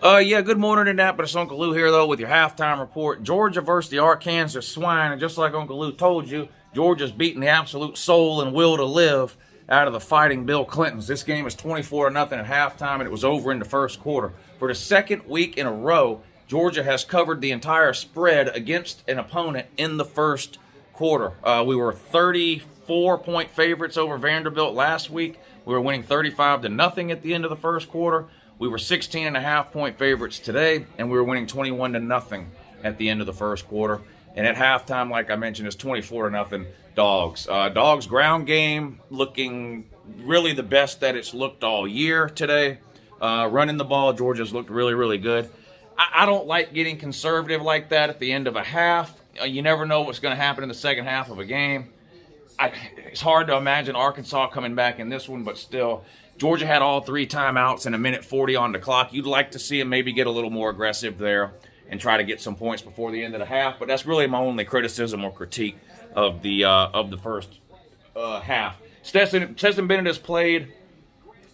Yeah, good morning, Indianapolis. Uncle Lou here, though, with your halftime report. Georgia versus the Arkansas Swine, and just like Uncle Lou told you, Georgia's beating the absolute soul and will to live out of the Fighting Bill Clintons. This game is 24-0 at halftime, and it was over in the first quarter. For the second week in a row, Georgia has covered the entire spread against an opponent in the first quarter. We were 34-point favorites over Vanderbilt last week. We were winning 35-0 at the end of the first quarter. We were 16.5-point favorites today, and we were winning 21-0 at the end of the first quarter. And at halftime, like I mentioned, it's 24-0 Dogs. Dogs' ground game looking really the best that it's looked all year today. Running the ball, Georgia's looked really, really good. I don't like getting conservative like that at the end of a half. You never know what's going to happen in the second half of a game. It's hard to imagine Arkansas coming back in this one, but still, Georgia had all 3 timeouts and 1:40 on the clock. You'd like to see them maybe get a little more aggressive there and try to get some points before the end of the half, but that's really my only criticism or critique of the first half. Stetson Bennett has played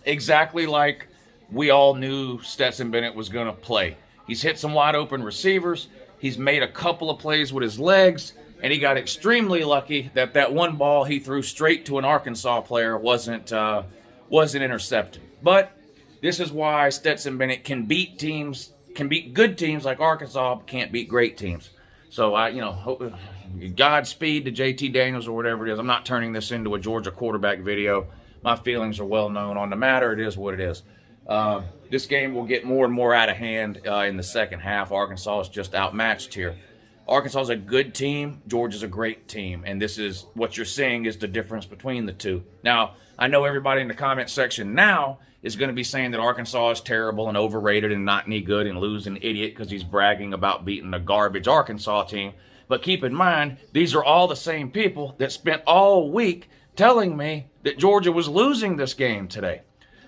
exactly like we all knew Stetson Bennett was going to play. He's hit some wide open receivers. He's made a couple of plays with his legs, and he got extremely lucky that that one ball he threw straight to an Arkansas player wasn't intercepted. But this is why Stetson Bennett can beat good teams like Arkansas, but can't beat great teams. So Godspeed to JT Daniels or whatever it is. I'm not turning this into a Georgia quarterback video. My feelings are well known on the matter. It is what it is. This game will get more and more out of hand in the second half. Arkansas is just outmatched here. Arkansas is a good team. Georgia's a great team. And this is what you're seeing is the difference between the two. Now, I know everybody in the comment section now is going to be saying that Arkansas is terrible and overrated and not any good and Lou's an idiot because he's bragging about beating a garbage Arkansas team. But keep in mind, these are all the same people that spent all week telling me that Georgia was losing this game today.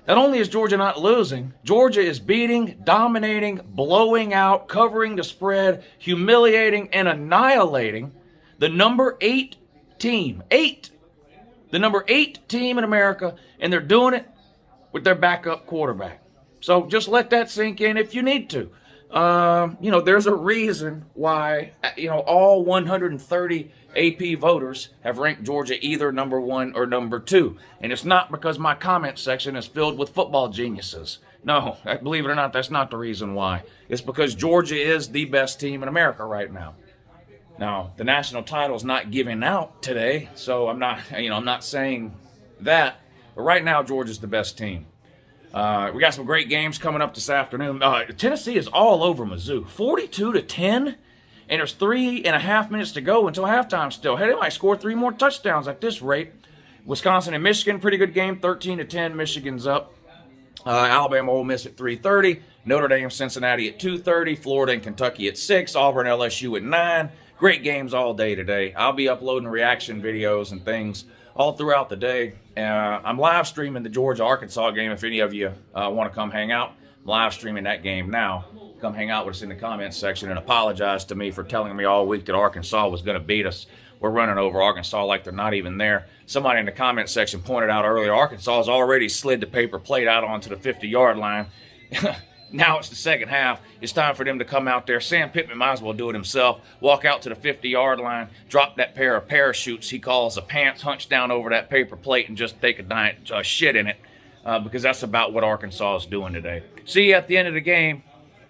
Not only is Georgia not losing, Georgia is beating, dominating, blowing out, covering the spread, humiliating, and annihilating the number 8 team. The number 8 team in America, and they're doing it with their backup quarterback. So just let that sink in if you need to. There's a reason why, all 130 AP voters have ranked Georgia either number 1 or number 2. And it's not because my comment section is filled with football geniuses. No, believe it or not, that's not the reason why. It's because Georgia is the best team in America right now. Now, the national title is not giving out today, so I'm not saying that. But right now, Georgia's the best team. We got some great games coming up this afternoon. Tennessee is all over Mizzou, 42-10, and there's 3.5 minutes to go until halftime still. Hey, they might score 3 more touchdowns at this rate. Wisconsin and Michigan, pretty good game, 13-10. Michigan's up. Alabama, Ole Miss at 3:30. Notre Dame, Cincinnati at 2:30. Florida and Kentucky at 6. Auburn, LSU at 9. Great games all day today. I'll be uploading reaction videos and things all throughout the day. I'm live streaming the Georgia-Arkansas game if any of you want to come hang out. I'm live streaming that game now. Come hang out with us in the comments section and apologize to me for telling me all week that Arkansas was going to beat us. We're running over Arkansas like they're not even there. Somebody in the comments section pointed out earlier, Arkansas has already slid the paper plate out onto the 50-yard line. Now it's the second half. It's time for them to come out there. Sam Pittman might as well do it himself. Walk out to the 50-yard line, drop that pair of parachutes he calls the pants, hunch down over that paper plate, and just take a shit in it because that's about what Arkansas is doing today. See you at the end of the game.